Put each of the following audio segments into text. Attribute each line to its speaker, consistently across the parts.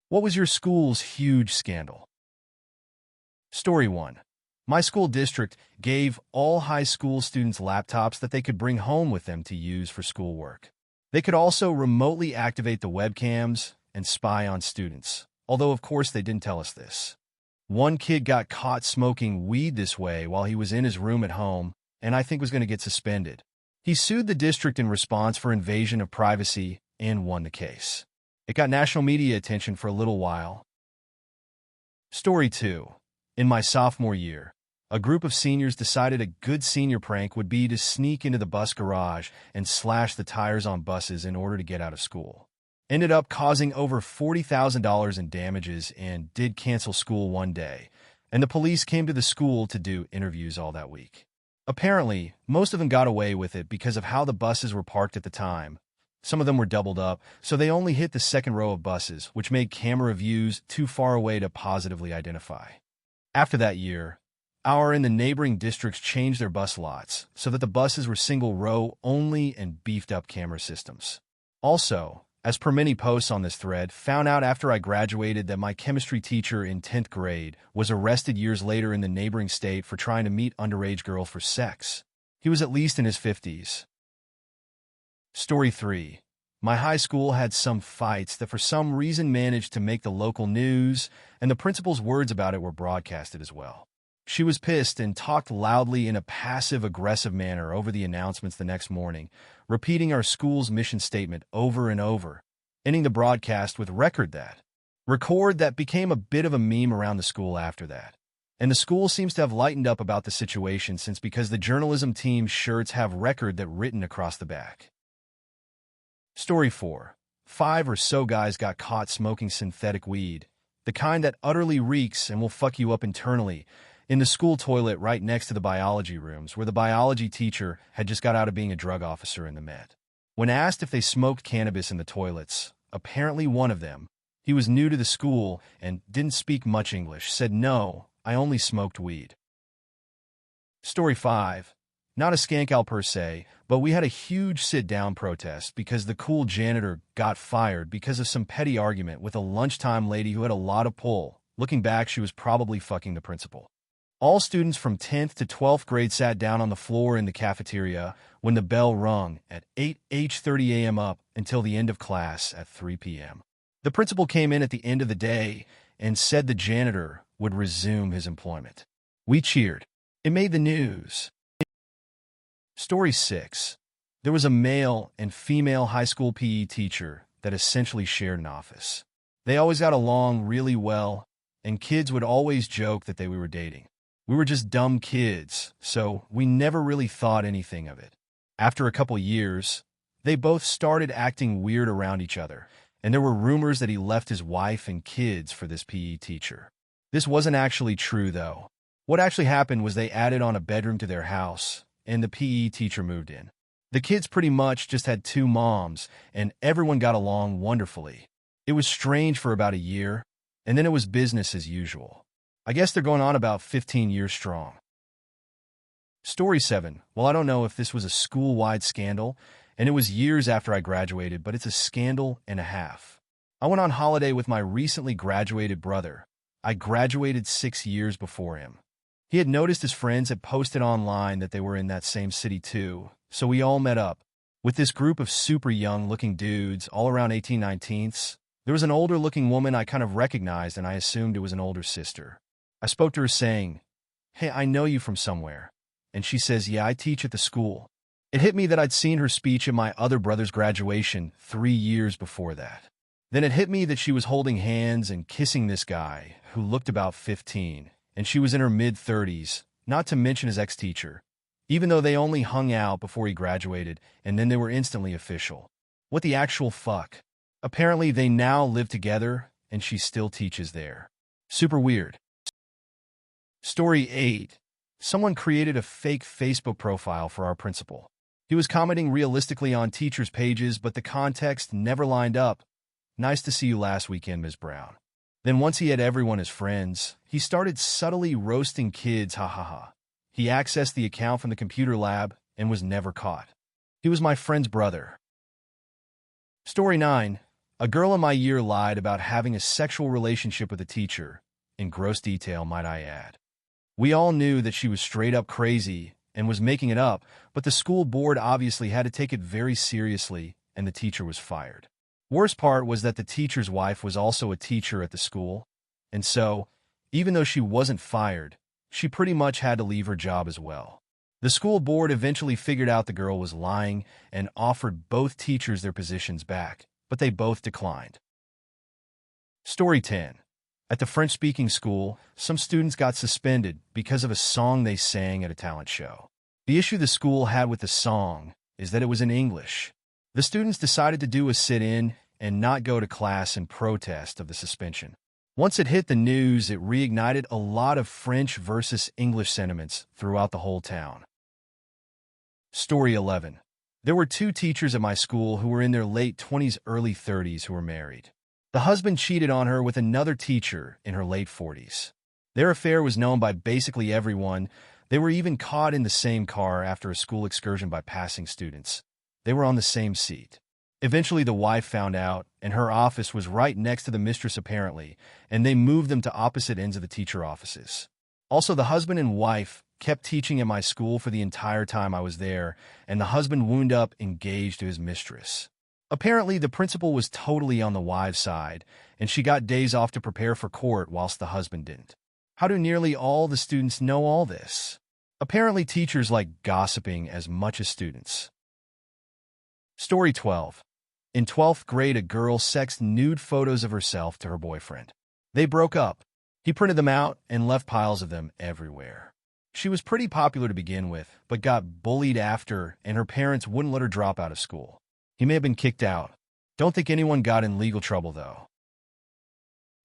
Speaker 1: What was your school's huge scandal? Story 1. My school district gave all high school students laptops that they could bring home with them to use for schoolwork. They could also remotely activate the webcams and spy on students, although of course they didn't tell us this. One kid got caught smoking weed this way while he was in his room at home, and I think was going to get suspended. He sued the district in response for invasion of privacy and won the case. It got national media attention for a little while. Story 2. In my sophomore year, a group of seniors decided a good senior prank would be to sneak into the bus garage and slash the tires on buses in order to get out of school. Ended up causing over $40,000 in damages and did cancel school one day, and the police came to the school to do interviews all that week. Apparently, most of them got away with it because of how the buses were parked at the time. Some of them were doubled up, so they only hit the second row of buses, which made camera views too far away to positively identify. After that year, our and the neighboring districts changed their bus lots so that the buses were single row only and beefed up camera systems. Also, as per many posts on this thread, found out after I graduated that my chemistry teacher in 10th grade was arrested years later in the neighboring state for trying to meet underage girl for sex. He was at least in his 50s. Story 3. My high school had some fights that for some reason managed to make the local news, and the principal's words about it were broadcasted as well. She was pissed and talked loudly in a passive-aggressive manner over the announcements the next morning, repeating our school's mission statement over and over, ending the broadcast with record that became a bit of a meme around the school after that. And the school seems to have lightened up about the situation since because the journalism team's shirts have record that written across the back. Story 4. 5 or so guys got caught smoking synthetic weed, the kind that utterly reeks and will fuck you up internally, in the school toilet right next to the biology rooms where the biology teacher had just got out of being a drug officer in the Met. When asked if they smoked cannabis in the toilets, apparently one of them, he was new to the school and didn't speak much English, said, "No, I only smoked weed." Story 5. Not a skank per se, but we had a huge sit-down protest because the cool janitor got fired because of some petty argument with a lunchtime lady who had a lot of pull. Looking back, she was probably fucking the principal. All students from 10th to 12th grade sat down on the floor in the cafeteria when the bell rung at 8:30 a.m. up until the end of class at 3 p.m. The principal came in at the end of the day and said the janitor would resume his employment. We cheered. It made the news. Story 6. There was a male and female high school PE teacher that essentially shared an office. They always got along really well, and kids would always joke that we were dating. We were just dumb kids, so we never really thought anything of it. After a couple years, they both started acting weird around each other, and there were rumors that he left his wife and kids for this PE teacher. This wasn't actually true, though. What actually happened was they added on a bedroom to their house, and the PE teacher moved in. The kids pretty much just had 2 moms, and everyone got along wonderfully. It was strange for about a year, and then it was business as usual. I guess they're going on about 15 years strong. Story 7. Well, I don't know if this was a school-wide scandal, and it was years after I graduated, but it's a scandal and a half. I went on holiday with my recently graduated brother. I graduated 6 years before him. He had noticed his friends had posted online that they were in that same city too, so we all met up. With this group of super young-looking dudes, all around 18-19s, there was an older-looking woman I kind of recognized, and I assumed it was an older sister. I spoke to her saying, "Hey, I know you from somewhere." And she says, "Yeah, I teach at the school." It hit me that I'd seen her speech at my other brother's graduation 3 years before that. Then it hit me that she was holding hands and kissing this guy who looked about 15, and she was in her mid-30s, not to mention his ex-teacher, even though they only hung out before he graduated, and then they were instantly official. What the actual fuck? Apparently they now live together, and she still teaches there. Super weird. Story 8. Someone created a fake Facebook profile for our principal. He was commenting realistically on teachers' pages, but the context never lined up. "Nice to see you last weekend, Ms. Brown." Then once he had everyone as friends, he started subtly roasting kids, ha ha ha. He accessed the account from the computer lab and was never caught. He was my friend's brother. Story 9. A girl in my year lied about having a sexual relationship with a teacher, in gross detail, might I add. We all knew that she was straight up crazy and was making it up, but the school board obviously had to take it very seriously, and the teacher was fired. Worst part was that the teacher's wife was also a teacher at the school, and so, even though she wasn't fired, she pretty much had to leave her job as well. The school board eventually figured out the girl was lying and offered both teachers their positions back, but they both declined. Story 10. At the French-speaking school, some students got suspended because of a song they sang at a talent show. The issue the school had with the song is that it was in English. The students decided to do a sit-in and not go to class in protest of the suspension. Once it hit the news, it reignited a lot of French versus English sentiments throughout the whole town. Story 11. There were two teachers at my school who were in their late 20s, early 30s who were married. The husband cheated on her with another teacher in her late 40s. Their affair was known by basically everyone. They were even caught in the same car after a school excursion by passing students. They were on the same seat. Eventually, the wife found out, and her office was right next to the mistress apparently, and they moved them to opposite ends of the teacher offices. Also, the husband and wife kept teaching at my school for the entire time I was there, and the husband wound up engaged to his mistress. Apparently, the principal was totally on the wife's side, and she got days off to prepare for court whilst the husband didn't. How do nearly all the students know all this? Apparently, teachers like gossiping as much as students. Story 12. In 12th grade, a girl sexted nude photos of herself to her boyfriend. They broke up. He printed them out and left piles of them everywhere. She was pretty popular to begin with, but got bullied after, and her parents wouldn't let her drop out of school. He may have been kicked out. Don't think anyone got in legal trouble, though.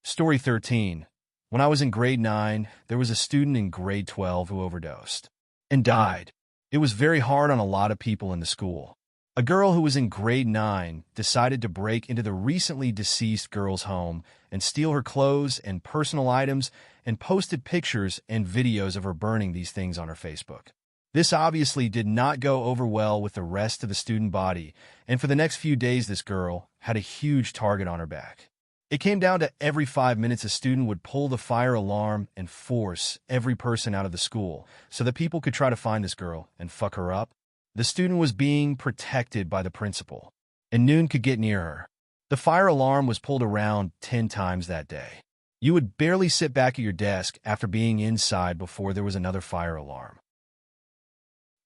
Speaker 1: Story 13. When I was in grade 9, there was a student in grade 12 who overdosed and died. It was very hard on a lot of people in the school. A girl who was in grade 9 decided to break into the recently deceased girl's home and steal her clothes and personal items and posted pictures and videos of her burning these things on her Facebook. This obviously did not go over well with the rest of the student body, and for the next few days this girl had a huge target on her back. It came down to every 5 minutes a student would pull the fire alarm and force every person out of the school so that people could try to find this girl and fuck her up. The student was being protected by the principal, and no one could get near her. The fire alarm was pulled around 10 times that day. You would barely sit back at your desk after being inside before there was another fire alarm.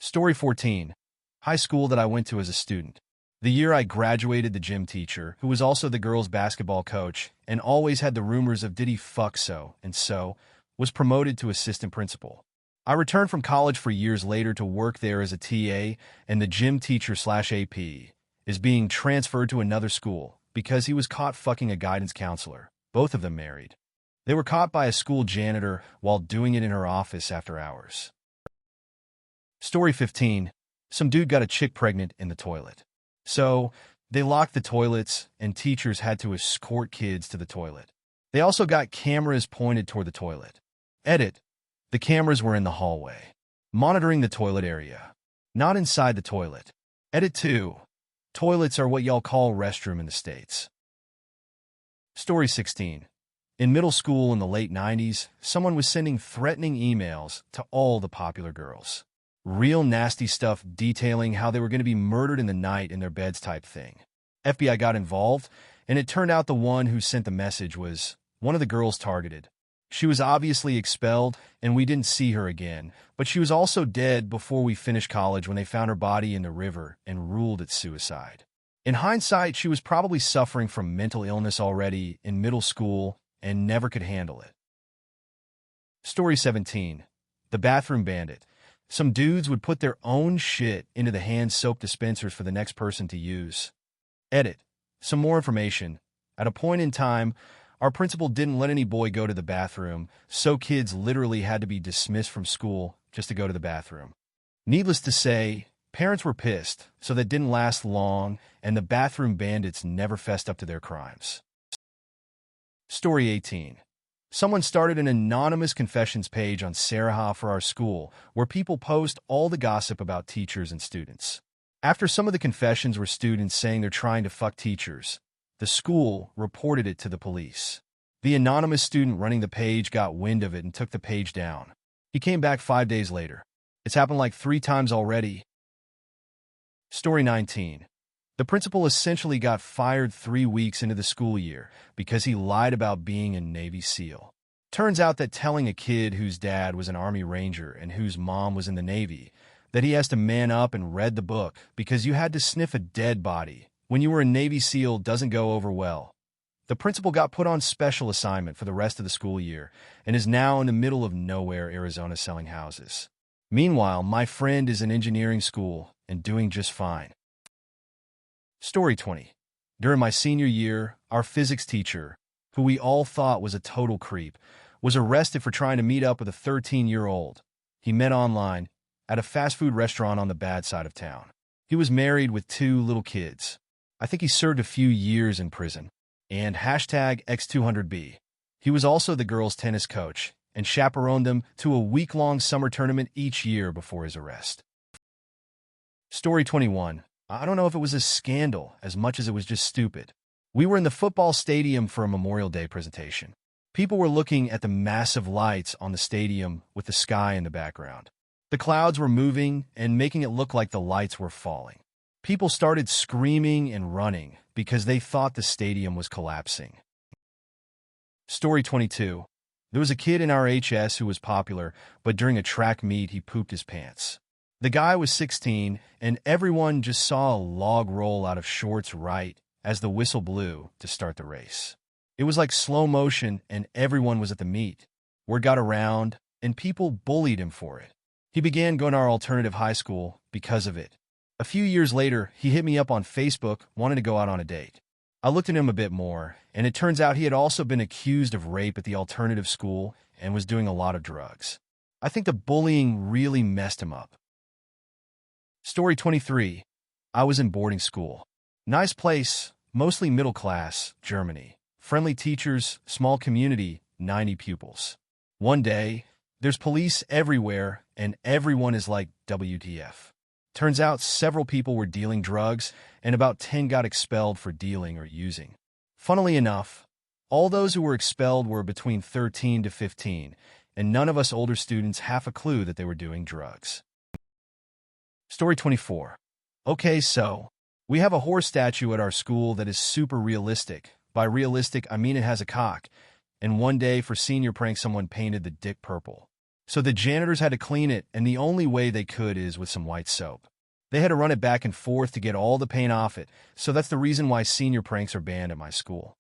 Speaker 1: Story 14. High school that I went to as a student. The year I graduated, the gym teacher, who was also the girls' basketball coach and always had the rumors of did he fuck so and so, was promoted to assistant principal. I returned from college for years later to work there as a TA, and the gym teacher/AP is being transferred to another school because he was caught fucking a guidance counselor, both of them married. They were caught by a school janitor while doing it in her office after hours. Story 15. Some dude got a chick pregnant in the toilet. So, they locked the toilets, and teachers had to escort kids to the toilet. They also got cameras pointed toward the toilet. Edit. The cameras were in the hallway, monitoring the toilet area, not inside the toilet. Edit 2. Toilets are what y'all call restroom in the States. Story 16. In middle school in the late 90s, someone was sending threatening emails to all the popular girls. Real nasty stuff detailing how they were going to be murdered in the night in their beds type thing. FBI got involved, and it turned out the one who sent the message was one of the girls targeted. She was obviously expelled, and we didn't see her again, but she was also dead before we finished college when they found her body in the river and ruled it suicide. In hindsight, she was probably suffering from mental illness already in middle school and never could handle it. Story 17. The Bathroom Bandit. Some dudes would put their own shit into the hand soap dispensers for the next person to use. Edit. Some more information. At a point in time, our principal didn't let any boy go to the bathroom, so kids literally had to be dismissed from school just to go to the bathroom. Needless to say, parents were pissed, so that didn't last long, and the bathroom bandits never fessed up to their crimes. Story 18. Someone started an anonymous confessions page on Saraha for our school, where people post all the gossip about teachers and students. After some of the confessions were students saying they're trying to fuck teachers, The school reported it to the police. The anonymous student running the page got wind of it and took the page down. He came back 5 days later. It's happened like 3 times already. Story 19. The principal essentially got fired 3 weeks into the school year because he lied about being a Navy SEAL. Turns out that telling a kid whose dad was an Army Ranger and whose mom was in the Navy that he has to man up and read the book because you had to sniff a dead body when you were a Navy SEAL doesn't go over well. The principal got put on special assignment for the rest of the school year and is now in the middle of nowhere, Arizona, selling houses. Meanwhile, my friend is in engineering school and doing just fine. Story 20. During my senior year, our physics teacher, who we all thought was a total creep, was arrested for trying to meet up with a 13-year-old he met online at a fast food restaurant on the bad side of town. He was married with 2 little kids. I think he served a few years in prison. And hashtag X200B. He was also the girls' tennis coach and chaperoned them to a week-long summer tournament each year before his arrest. Story 21. I don't know if it was a scandal as much as it was just stupid. We were in the football stadium for a Memorial Day presentation. People were looking at the massive lights on the stadium with the sky in the background. The clouds were moving and making it look like the lights were falling. People started screaming and running because they thought the stadium was collapsing. Story 22. There was a kid in our HS who was popular, but during a track meet he pooped his pants. The guy was 16, and everyone just saw a log roll out of shorts right as the whistle blew to start the race. It was like slow motion, and everyone was at the meet. Word got around, and people bullied him for it. He began going to our alternative high school because of it. A few years later, he hit me up on Facebook, wanting to go out on a date. I looked at him a bit more, and it turns out he had also been accused of rape at the alternative school and was doing a lot of drugs. I think the bullying really messed him up. Story 23. I was in boarding school. Nice place, mostly middle class, Germany. Friendly teachers, small community, 90 pupils. One day, there's police everywhere, and everyone is like, WTF. Turns out several people were dealing drugs, and about 10 got expelled for dealing or using. Funnily enough, all those who were expelled were between 13 to 15, and none of us older students half a clue that they were doing drugs. Story 24. Okay, so, we have a horse statue at our school that is super realistic. By realistic, I mean it has a cock, and one day for senior prank someone painted the dick purple. So the janitors had to clean it, and the only way they could is with some white soap. They had to run it back and forth to get all the paint off it, so that's the reason why senior pranks are banned at my school.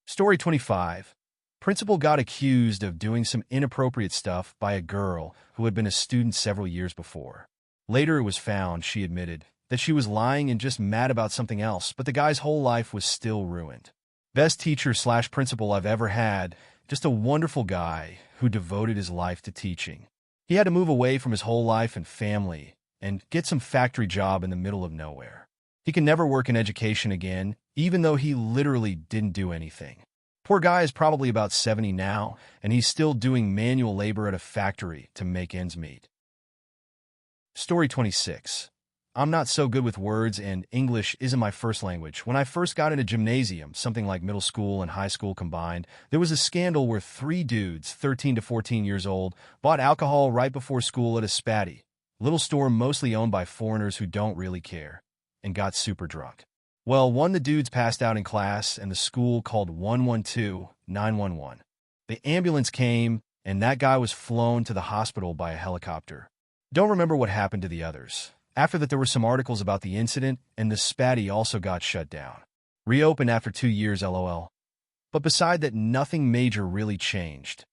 Speaker 1: Story 25. Principal got accused of doing some inappropriate stuff by a girl who had been a student several years before. Later it was found, she admitted, that she was lying and just mad about something else, but the guy's whole life was still ruined. Best teacher/principal I've ever had, just a wonderful guy who devoted his life to teaching. He had to move away from his whole life and family and get some factory job in the middle of nowhere. He can never work in education again, even though he literally didn't do anything. Poor guy is probably about 70 now, and he's still doing manual labor at a factory to make ends meet. Story 26. I'm not so good with words, and English isn't my first language. When I first got into gymnasium, something like middle school and high school combined, there was a scandal where 3 dudes, 13 to 14 years old, bought alcohol right before school at a spatty, little store mostly owned by foreigners who don't really care, and got super drunk. Well, one of the dudes passed out in class, and the school called 112-911. The ambulance came, and that guy was flown to the hospital by a helicopter. Don't remember what happened to the others. After that, there were some articles about the incident, and the spatty also got shut down. Reopened after 2 years, LOL. But beside that, nothing major really changed.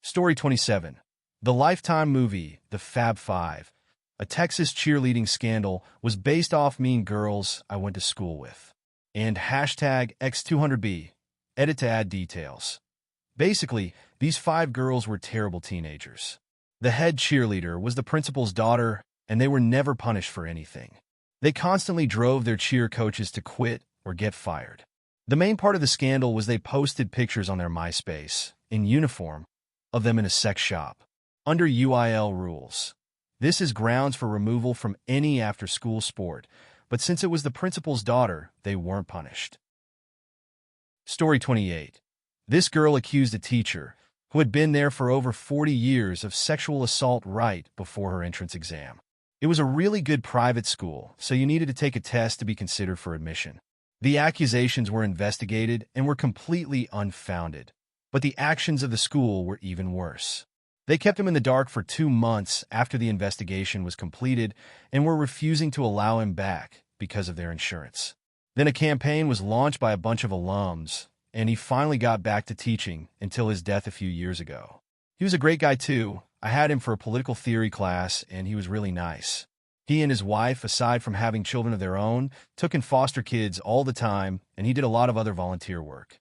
Speaker 1: Story 27. The Lifetime movie, The Fab Five, a Texas cheerleading scandal, was based off Mean Girls I went to school with. And hashtag X200B, edit to add details. Basically, these 5 girls were terrible teenagers. The head cheerleader was the principal's daughter, and they were never punished for anything. They constantly drove their cheer coaches to quit or get fired. The main part of the scandal was they posted pictures on their MySpace, in uniform, of them in a sex shop. Under UIL rules, this is grounds for removal from any after-school sport, but since it was the principal's daughter, they weren't punished. Story 28. This girl accused a teacher, who had been there for over 40 years, of sexual assault right before her entrance exam. It was a really good private school, so you needed to take a test to be considered for admission. The accusations were investigated and were completely unfounded, but the actions of the school were even worse. They kept him in the dark for 2 months after the investigation was completed and were refusing to allow him back because of their insurance. Then a campaign was launched by a bunch of alums, and he finally got back to teaching until his death a few years ago. He was a great guy too. I had him for a political theory class, and he was really nice. He and his wife, aside from having children of their own, took in foster kids all the time, and he did a lot of other volunteer work.